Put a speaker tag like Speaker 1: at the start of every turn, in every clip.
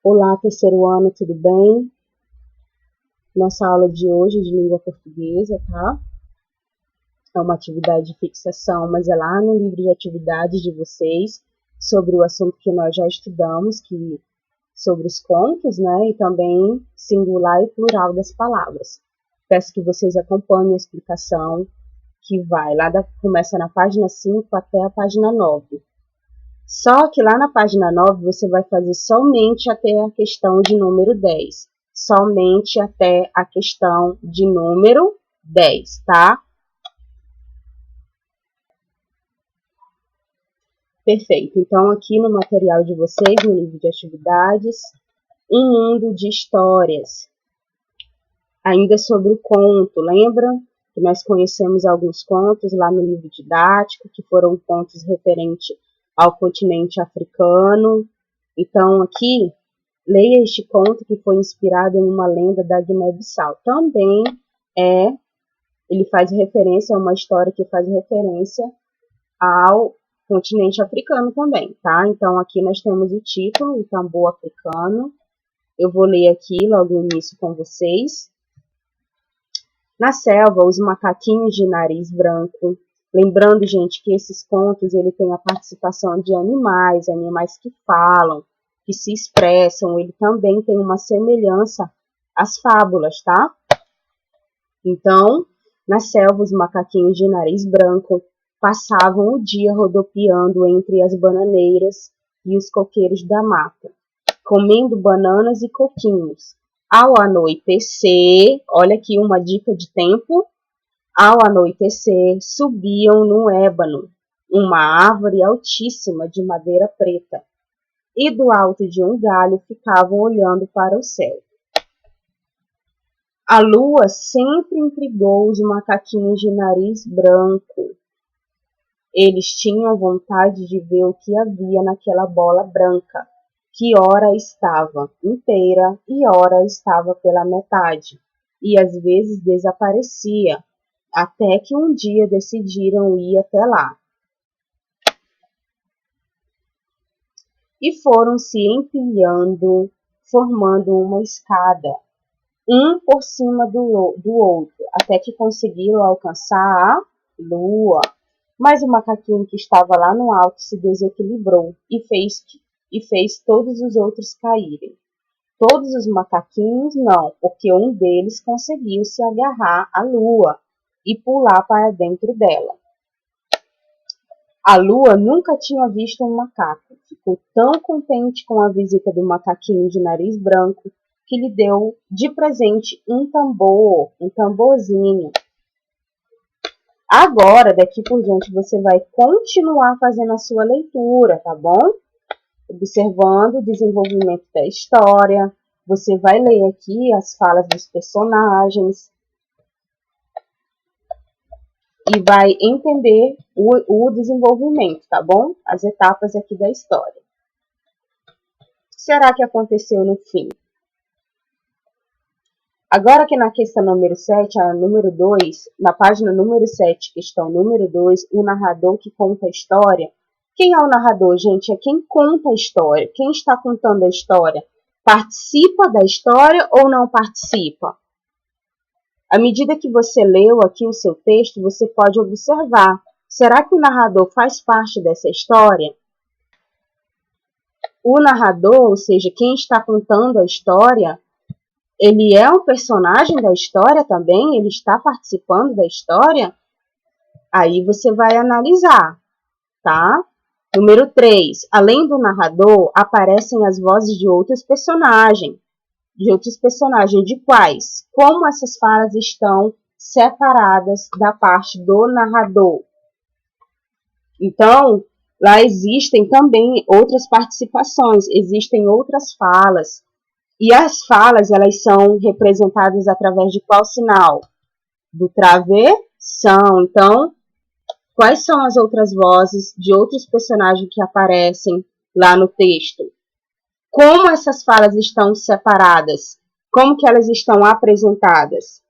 Speaker 1: Olá, terceiro ano, tudo bem? Nossa aula de hoje é de língua portuguesa, tá? É uma atividade de fixação, mas é lá no livro de atividades de vocês, sobre o assunto que nós já estudamos, sobre os contos, né? E também singular e plural das palavras. Peço que vocês acompanhem a explicação, que começa na página 5 até a página 9. Só que lá na página 9 você vai fazer somente até a questão de número 10. Somente até a questão de número 10, tá? Perfeito. Então, aqui no material de vocês, no livro de atividades, um mundo de histórias. Ainda sobre o conto, lembra? Que nós conhecemos alguns contos lá no livro didático, que foram contos referentes ao continente africano. Então, aqui, leia este conto que foi inspirado em uma lenda da Guiné-Bissau. Também ele faz referência a uma história que faz referência ao continente africano também, tá? Então, aqui nós temos o título, o tambor africano. Eu vou ler aqui logo no início com vocês. Na selva, os macaquinhos de nariz branco. Lembrando, gente, que esses contos ele tem a participação de animais que falam, que se expressam. Ele também tem uma semelhança às fábulas, tá? Então, na selva, os macaquinhos de nariz branco passavam o dia rodopiando entre as bananeiras e os coqueiros da mata, comendo bananas e coquinhos. Ao anoitecer, olha aqui uma dica de tempo, ao anoitecer, subiam no ébano, uma árvore altíssima de madeira preta, e do alto de um galho ficavam olhando para o céu. A lua sempre intrigou os macaquinhos de nariz branco. Eles tinham vontade de ver o que havia naquela bola branca, que ora estava inteira e ora estava pela metade, e às vezes desaparecia, até que um dia decidiram ir até lá. E foram se empilhando, formando uma escada, um por cima do outro, até que conseguiram alcançar a lua. Mas o macaquinho que estava lá no alto se desequilibrou e fez todos os outros caírem. Todos os macaquinhos não, porque um deles conseguiu se agarrar à lua e pular para dentro dela. A lua nunca tinha visto um macaco. Ficou tão contente com a visita do macaquinho de nariz branco que lhe deu de presente um tamborzinho. Agora, daqui por diante, você vai continuar fazendo a sua leitura, tá bom? Observando o desenvolvimento da história. Você vai ler aqui as falas dos personagens e vai entender o desenvolvimento, tá bom? As etapas aqui da história. O que será que aconteceu no fim? Agora que na questão número 7, a número 2, na página número 7, questão número 2, o narrador que conta a história. Quem é o narrador, gente? É quem conta a história. Quem está contando a história? Participa da história ou não participa? À medida que você leu aqui o seu texto, você pode observar. Será que o narrador faz parte dessa história? O narrador, ou seja, quem está contando a história, ele é um personagem da história também? Ele está participando da história? Aí você vai analisar, tá? Número 3. Além do narrador, aparecem as vozes de outros personagens. De quais? Como essas falas estão separadas da parte do narrador. Então, lá existem também outras participações, existem outras falas. E as falas, elas são representadas através de qual sinal? Do travessão. Então, quais são as outras vozes de outros personagens que aparecem lá no texto? Como essas falas estão separadas? Como que elas estão apresentadas?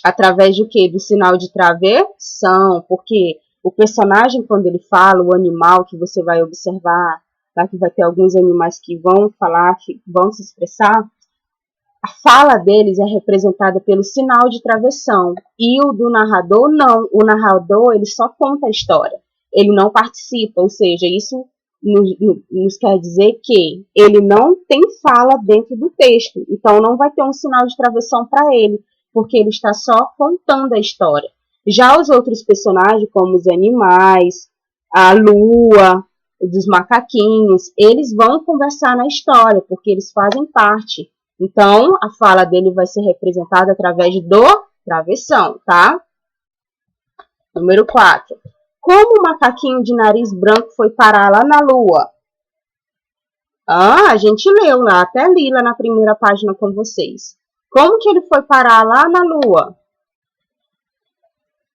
Speaker 1: Através do quê? Do sinal de travessão, porque o personagem, quando ele fala, o animal que você vai observar, tá? Que vai ter alguns animais que vão falar, que vão se expressar. A fala deles é representada pelo sinal de travessão. E o do narrador, não. O narrador, ele só conta a história. Ele não participa, ou seja, isso nos quer dizer que ele não tem fala dentro do texto. Então, não vai ter um sinal de travessão para ele, porque ele está só contando a história. Já os outros personagens, como os animais, a lua, dos macaquinhos, eles vão conversar na história, porque eles fazem parte. Então, a fala dele vai ser representada através do travessão, tá? Número 4. Como o macaquinho de nariz branco foi parar lá na lua? A gente leu lá, até li lá na primeira página com vocês. Como que ele foi parar lá na lua?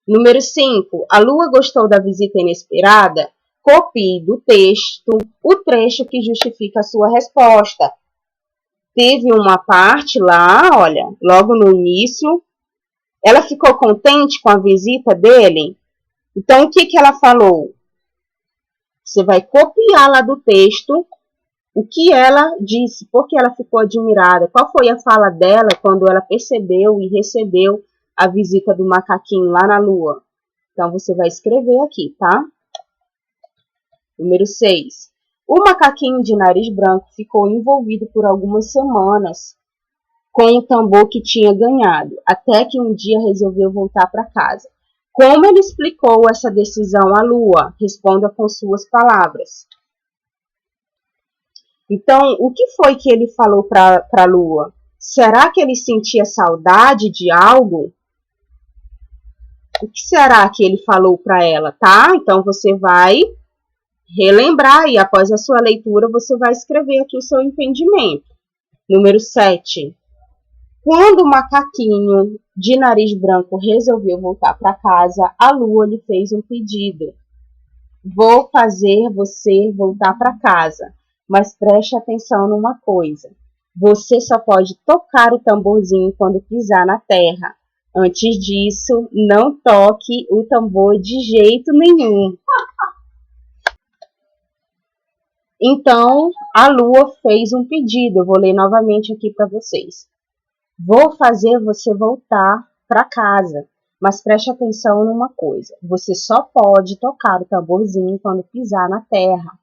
Speaker 1: Número 5. A lua gostou da visita inesperada? Copie do texto o trecho que justifica a sua resposta. Teve uma parte lá, olha, logo no início, ela ficou contente com a visita dele. Então, o que ela falou? Você vai copiar lá do texto o que ela disse, porque ela ficou admirada. Qual foi a fala dela quando ela percebeu e recebeu a visita do macaquinho lá na lua? Então, você vai escrever aqui, tá? Número 6. O macaquinho de nariz branco ficou envolvido por algumas semanas com o tambor que tinha ganhado, até que um dia resolveu voltar para casa. Como ele explicou essa decisão à lua? Responda com suas palavras. Então, o que foi que ele falou para a lua? Será que ele sentia saudade de algo? O que será que ele falou para ela, tá? Então, você vai relembrar e após a sua leitura você vai escrever aqui o seu entendimento. Número 7. Quando o macaquinho de nariz branco resolveu voltar para casa, a lua lhe fez um pedido. Vou fazer você voltar para casa, mas preste atenção numa coisa. Você só pode tocar o tamborzinho quando pisar na terra. Antes disso, não toque o tambor de jeito nenhum. Então, a lua fez um pedido. Eu vou ler novamente aqui para vocês. Vou fazer você voltar para casa, mas preste atenção numa coisa. Você só pode tocar o tamborzinho quando pisar na terra.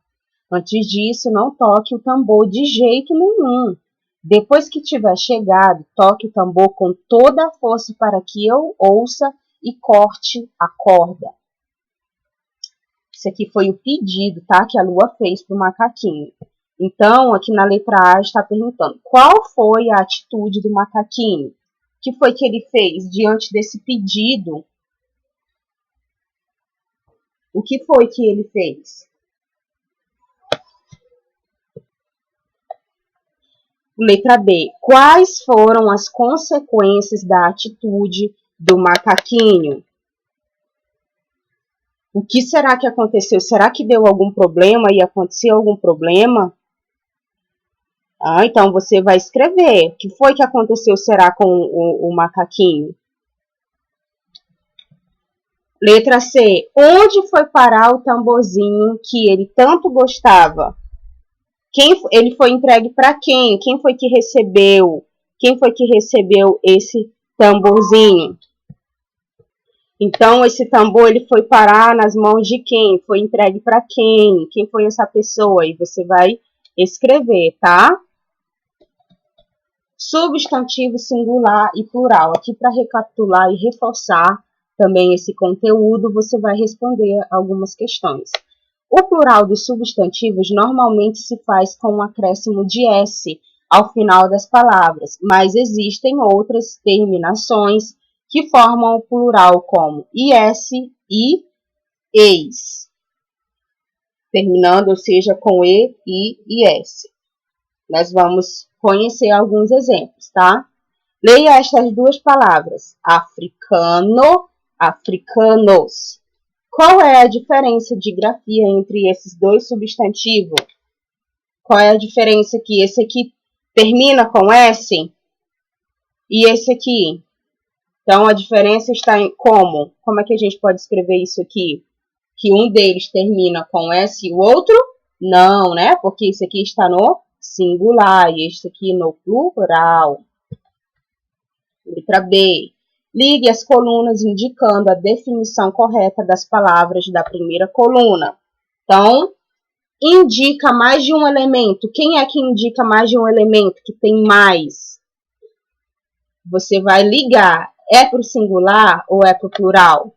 Speaker 1: Antes disso, não toque o tambor de jeito nenhum. Depois que tiver chegado, toque o tambor com toda a força para que eu ouça e corte a corda. Esse aqui foi o pedido, tá? Que a lua fez para o macaquinho. Então, aqui na letra A está perguntando, qual foi a atitude do macaquinho? O que foi que ele fez diante desse pedido? O que foi que ele fez? Letra B. Quais foram as consequências da atitude do macaquinho? O que será que aconteceu? Será que deu algum problema e aconteceu algum problema? Então você vai escrever. O que foi que aconteceu, será, com o macaquinho? Letra C. Onde foi parar o tamborzinho que ele tanto gostava? Ele foi entregue para quem? Quem foi que recebeu? Quem foi que recebeu esse tamborzinho? Então, esse tambor ele foi parar nas mãos de quem? Foi entregue para quem? Quem foi essa pessoa? E você vai escrever, tá? Substantivo singular e plural. Aqui para recapitular e reforçar também esse conteúdo, você vai responder algumas questões. O plural dos substantivos normalmente se faz com um acréscimo de S ao final das palavras, mas existem outras terminações que formam o plural como is e eis, terminando, ou seja, com e, is. Nós vamos conhecer alguns exemplos, tá? Leia estas duas palavras, africano, africanos. Qual é a diferença de grafia entre esses dois substantivos? Qual é a diferença aqui? Esse aqui termina com S e esse aqui. Então, a diferença está em como? Como é que a gente pode escrever isso aqui? Que um deles termina com S e o outro Não, né? Porque isso aqui está no singular e este aqui no plural. Letra B. Ligue as colunas indicando a definição correta das palavras da primeira coluna. Então, indica mais de um elemento. Quem é que indica mais de um elemento que tem mais? Você vai ligar. É para o singular ou é para o plural?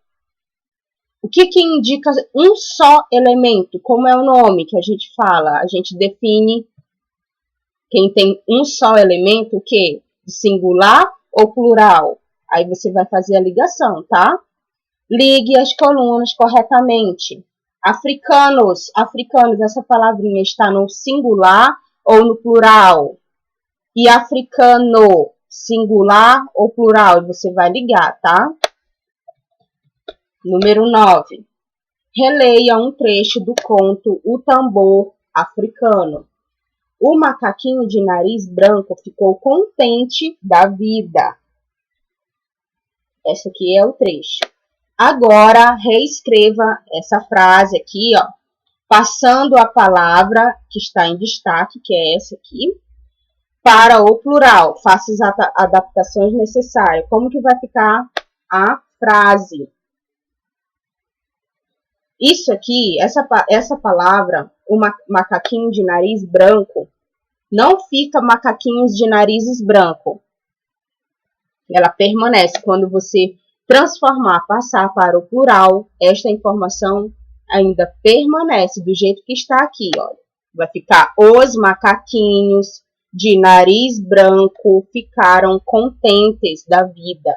Speaker 1: O que indica um só elemento? Como é o nome que a gente fala? A gente define quem tem um só elemento, o quê? Singular ou plural? Aí você vai fazer a ligação, tá? Ligue as colunas corretamente. Africanos, essa palavrinha está no singular ou no plural? E africano, singular ou plural? Você vai ligar, tá? Número 9. Releia um trecho do conto O Tambor Africano. O macaquinho de nariz branco ficou contente da vida. Esse aqui é o trecho. Agora, reescreva essa frase aqui, ó, passando a palavra que está em destaque, que é essa aqui, para o plural. Faça as adaptações necessárias. Como que vai ficar a frase? Isso aqui, essa palavra, o macaquinho de nariz branco, não fica macaquinhos de narizes branco. Ela permanece. Quando você transformar, passar para o plural, esta informação ainda permanece do jeito que está aqui, olha. Vai ficar: os macaquinhos de nariz branco ficaram contentes da vida.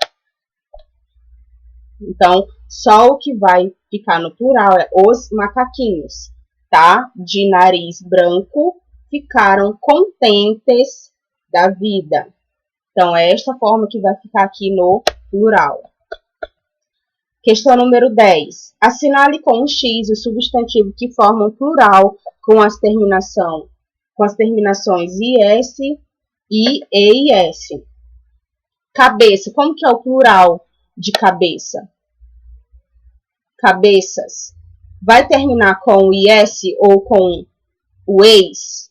Speaker 1: Então, só o que vai ficar no plural é os macaquinhos, tá? De nariz branco ficaram contentes da vida. Então, é esta forma que vai ficar aqui no plural. Questão número 10. Assinale com um X o substantivo que forma um plural com as terminações IS, I, E e S. Cabeça. Como que é o plural de cabeça? Cabeças. Vai terminar com o IS ou com o ex?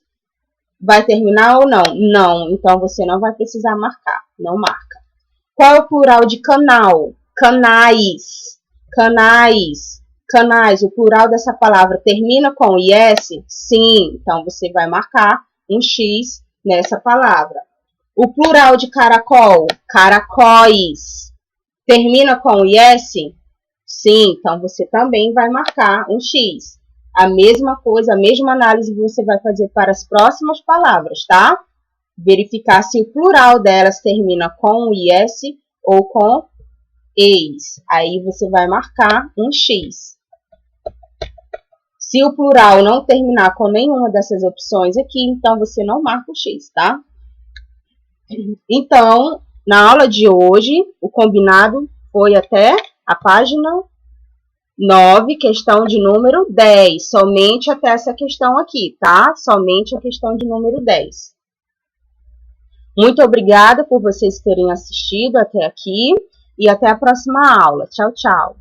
Speaker 1: Vai terminar ou não? Não. Então, você não vai precisar marcar. Não marca. Qual é o plural de canal? Canais. Canais. Canais. O plural dessa palavra termina com IS? Sim. Então, você vai marcar um X nessa palavra. O plural de caracol? Caracóis. Termina com IS? Sim. Então, você também vai marcar um X. A mesma coisa, a mesma análise que você vai fazer para as próximas palavras, tá? Verificar se o plural delas termina com IS ou com eis. Aí você vai marcar um X. Se o plural não terminar com nenhuma dessas opções aqui, então você não marca o X, tá? Então, na aula de hoje, o combinado foi até a página 9, questão de número 10. Somente até essa questão aqui, tá? Somente a questão de número 10. Muito obrigada por vocês terem assistido até aqui e até a próxima aula. Tchau, tchau.